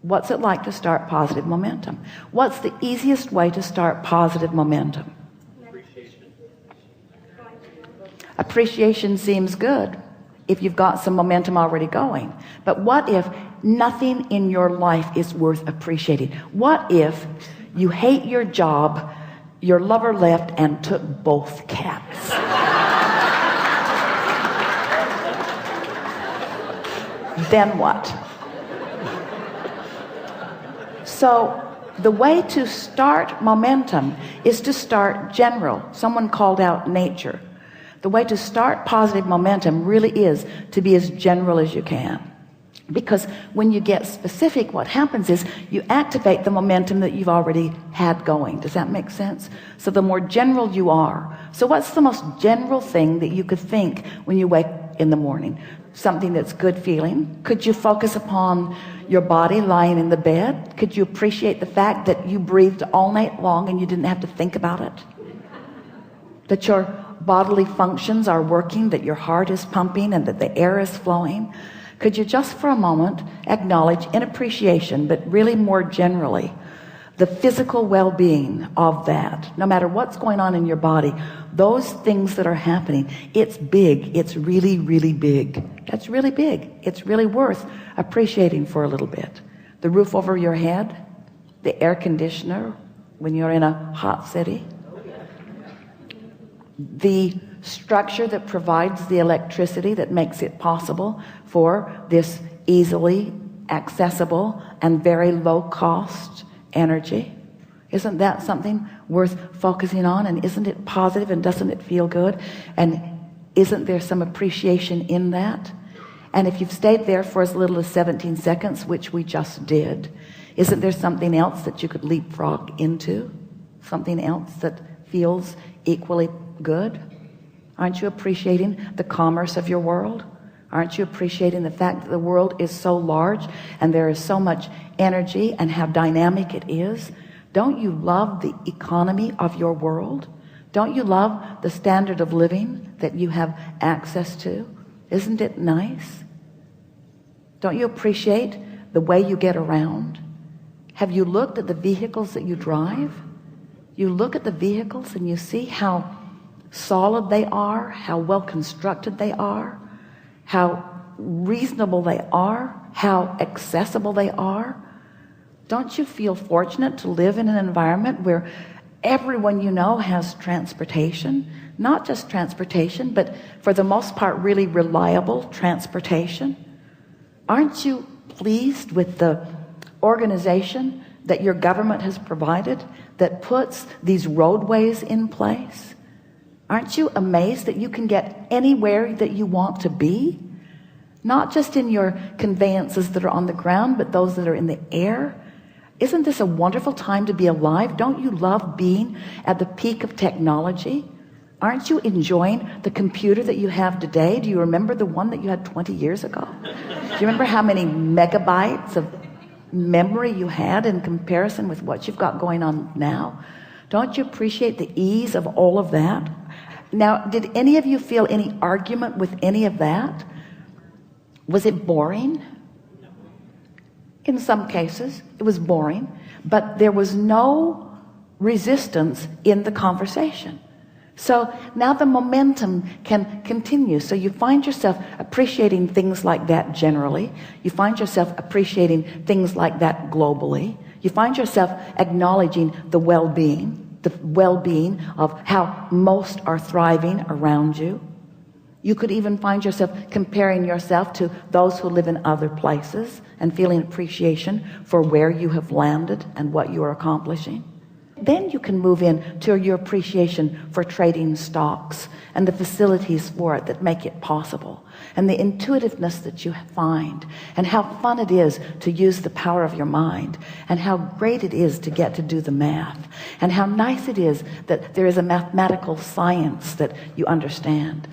What's it like to start positive momentum? What's the easiest way to start positive momentum? Appreciation seems good if you've got some momentum already going. But what if nothing in your life is worth appreciating? What if you hate your job, your lover left and took both cats? Then what? So the way to start momentum is to start general. Someone called out nature. The way to start positive momentum really is to be as general as you can. Because when you get specific, what happens is you activate the momentum that you've already had going. Does that make sense? So the more general you are. So what's the most general thing that you could think when you wake in the morning? Something that's good feeling. Could you focus upon your body lying in the bed? Could you appreciate the fact that you breathed all night long and you didn't have to think about it? That your bodily functions are working, that your heart is pumping and that the air is flowing? Could you just for a moment acknowledge in appreciation, but really more generally, the physical well-being of that? No matter what's going on in your body, those things that are happening, it's big. It's really, really big. That's really big. It's really worth appreciating for a little bit. The roof over your head, the air conditioner when you're in a hot city, the structure that provides the electricity that makes it possible for this easily accessible and very low cost energy. Isn't that something worth focusing on? And isn't it positive, and doesn't it feel good? And isn't there some appreciation in that? And if you've stayed there for as little as 17 seconds, which we just did, isn't there something else that you could leapfrog into? Something else that feels equally good? Aren't you appreciating the commerce of your world? Aren't you appreciating the fact that the world is so large and there is so much energy and how dynamic it is? Don't you love the economy of your world? Don't you love the standard of living that you have access to? Isn't it nice? Don't you appreciate the way you get around? Have you looked at the vehicles that you drive? You look at the vehicles and you see how solid they are, how well constructed they are, how reasonable they are, how accessible they are. Don't you feel fortunate to live in an environment where everyone you know has transportation? Not just transportation, but for the most part really reliable transportation. Aren't you pleased with the organization that your government has provided that puts these roadways in place? Aren't you amazed that you can get anywhere that you want to be? Not just in your conveyances that are on the ground, but those that are in the air. Isn't this a wonderful time to be alive? Don't you love being at the peak of technology? Aren't you enjoying the computer that you have today? Do you remember the one that you had 20 years ago? Do you remember how many megabytes of memory you had in comparison with what you've got going on now? Don't you appreciate the ease of all of that? Now, did any of you feel any argument with any of that? Was it boring? In some cases, it was boring, but there was no resistance in the conversation. So now the momentum can continue. So you find yourself appreciating things like that generally. You find yourself appreciating things like that globally. You find yourself acknowledging the well-being of how most are thriving around you. You could even find yourself comparing yourself to those who live in other places and feeling appreciation for where you have landed and what you are accomplishing. Then you can move in to your appreciation for trading stocks and the facilities for it that make it possible, and the intuitiveness that you find, and how fun it is to use the power of your mind, and how great it is to get to do the math, and how nice it is that there is a mathematical science that you understand.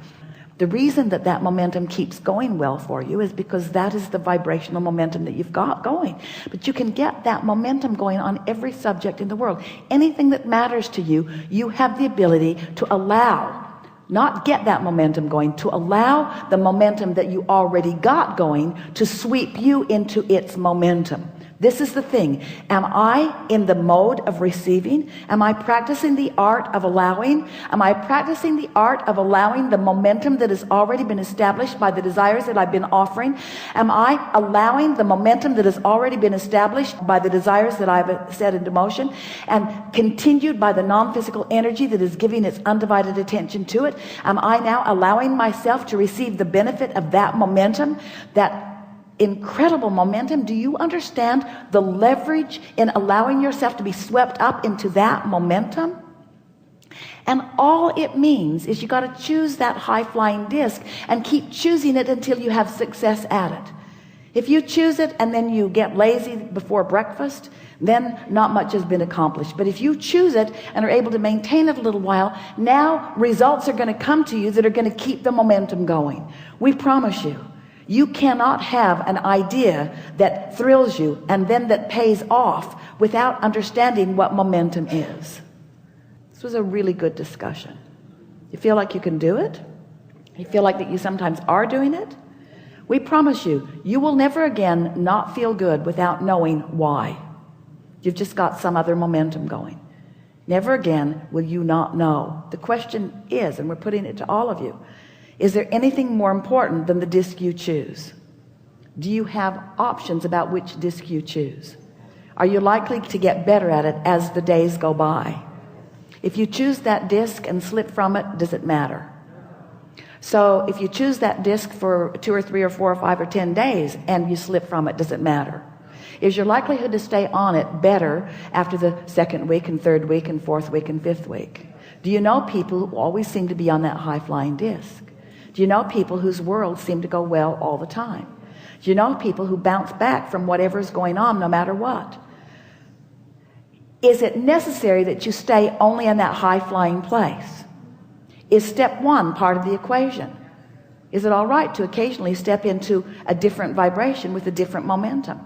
The reason that that momentum keeps going well for you is because that is the vibrational momentum that you've got going. But you can get that momentum going on every subject in the world. Anything that matters to you, you have the ability to allow, not get that momentum going, to allow the momentum that you already got going to sweep you into its momentum, This is the thing. Am I in the mode of receiving? Am I practicing the art of allowing? Am I practicing the art of allowing the momentum that has already been established by the desires that I've been offering? Am I allowing the momentum that has already been established by the desires that I've set into motion and continued by the non-physical energy that is giving its undivided attention to it? Am I now allowing myself to receive the benefit of that momentum, that incredible momentum? Do you understand the leverage in allowing yourself to be swept up into that momentum? And all it means is you got to choose that high-flying disc and keep choosing it until you have success at it. If you choose it and then you get lazy before breakfast, then not much has been accomplished. But if you choose it and are able to maintain it a little while, now results are going to come to you that are going to keep the momentum going. We promise you. You cannot have an idea that thrills you and then that pays off without understanding what momentum is. This was a really good discussion. You feel like you can do it? You feel like that you sometimes are doing it? We promise you, you will never again not feel good without knowing why. You've just got some other momentum going. Never again will you not know. The question is, and we're putting it to all of you, is there anything more important than the disc you choose? Do you have options about which disc you choose? Are you likely to get better at it as the days go by? If you choose that disc and slip from it, does it matter? So if you choose that disc for 2 or 3 or 4 or 5 or 10 days and you slip from it, does it matter? Is your likelihood to stay on it better after the 2nd week and 3rd week and 4th week and 5th week? Do you know people who always seem to be on that high-flying disc? Do you know people whose worlds seem to go well all the time? Do you know people who bounce back from whatever's going on no matter what? Is it necessary that you stay only in that high-flying place? Is step 1 part of the equation? Is it all right to occasionally step into a different vibration with a different momentum?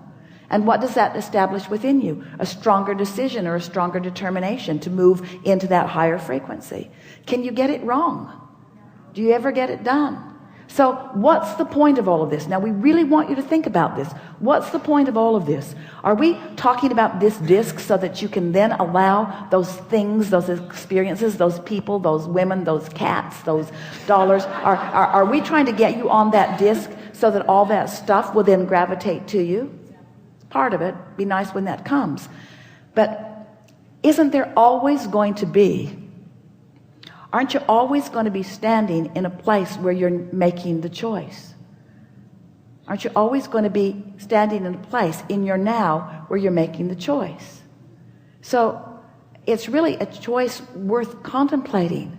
And what does that establish within you? A stronger decision or a stronger determination to move into that higher frequency. Can you get it wrong? Do you ever get it done? So what's the point of all of this? Now we really want you to think about this. What's the point of all of this? Are we talking about this disc so that you can then allow those things, those experiences, those people, those women, those cats, those dollars? Are we trying to get you on that disc so that all that stuff will then gravitate to you? It's part of it. Be nice when that comes. But isn't there always going to be, aren't you always going to be standing in a place where you're making the choice? Aren't you always going to be standing in a place in your now where you're making the choice? So it's really a choice worth contemplating,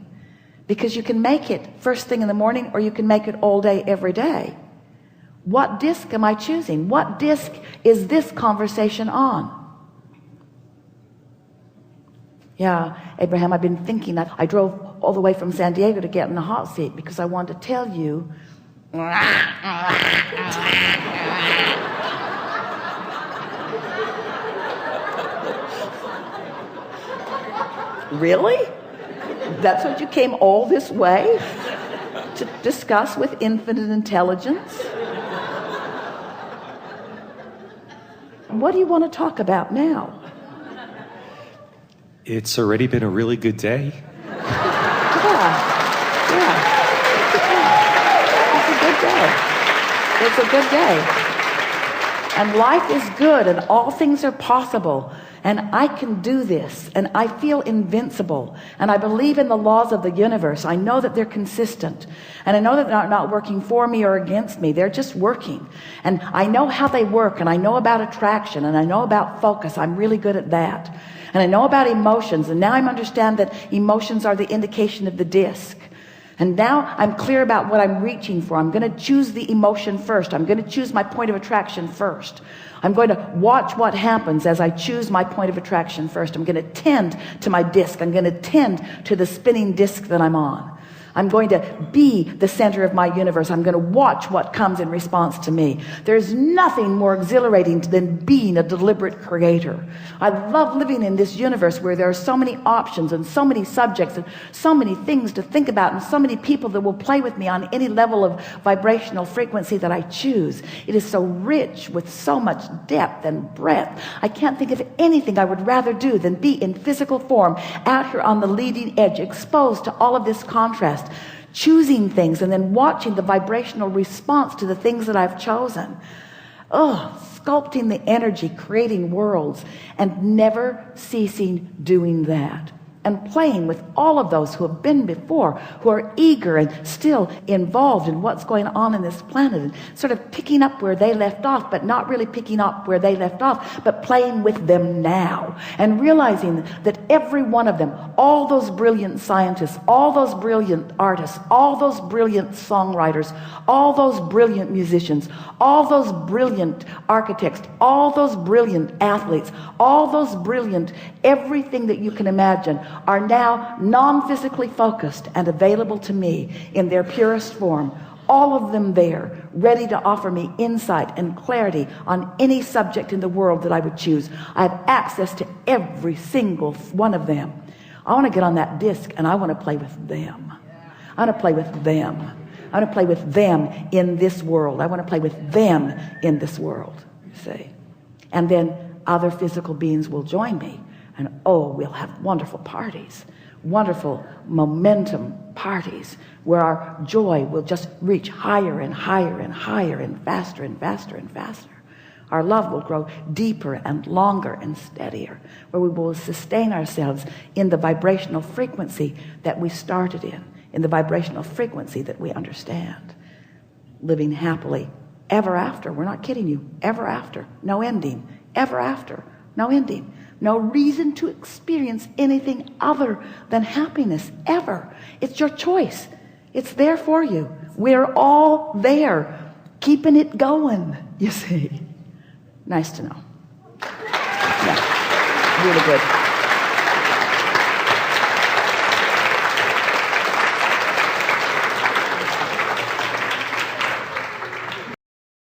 because you can make it first thing in the morning or you can make it all day every day. What disc am I choosing? What disc is this conversation on? Yeah, Abraham, I've been thinking that I drove all the way from San Diego to get in the hot seat because I wanted to tell you. Really? That's what you came all this way to discuss with infinite intelligence? What do you want to talk about now? It's already been a really good day. It's a good day. And life is good and all things are possible. And I can do this. And I feel invincible. And I believe in the laws of the universe. I know that they're consistent. And I know that they're not working for me or against me. They're just working. And I know how they work. And I know about attraction. And I know about focus. I'm really good at that. And I know about emotions. And now I understand that emotions are the indication of the disc. And now I'm clear about what I'm reaching for. I'm going to choose the emotion first. I'm going to choose my point of attraction first. I'm going to watch what happens as I choose my point of attraction first. I'm going to tend to my disc. I'm going to tend to the spinning disc that I'm on. I'm going to be the center of my universe. I'm going to watch what comes in response to me. There's nothing more exhilarating than being a deliberate creator. I love living in this universe where there are so many options and so many subjects and so many things to think about and so many people that will play with me on any level of vibrational frequency that I choose. It is so rich with so much depth and breadth. I can't think of anything I would rather do than be in physical form out here on the leading edge, exposed to all of this contrast, choosing things and then watching the vibrational response to the things that I've chosen. Sculpting the energy, creating worlds, and never ceasing doing that, and playing with all of those who have been before, who are eager and still involved in what's going on in this planet, and sort of picking up where they left off, but not really picking up where they left off, but playing with them now, and realizing that every one of them, all those brilliant scientists, all those brilliant artists, all those brilliant songwriters, all those brilliant musicians, all those brilliant architects, all those brilliant athletes, all those brilliant everything that you can imagine, are now non-physically focused and available to me in their purest form. All of them there, ready to offer me insight and clarity on any subject in the world that I would choose. I have access to every single one of them. I want to get on that disc and I want to play with them. I want to play with them. I want to play with them in this world. I want to play with them in this world, you see. And then other physical beings will join me. And we'll have wonderful parties, wonderful momentum parties where our joy will just reach higher and higher and higher and faster and faster and faster. Our love will grow deeper and longer and steadier, where we will sustain ourselves in the vibrational frequency that we started in the vibrational frequency that we understand. Living happily ever after. We're not kidding you. Ever after. No ending. Ever after. No ending. No reason to experience anything other than happiness ever. It's your choice. It's there for you. We're all there, keeping it going, you see. Nice to know. Yeah, really good.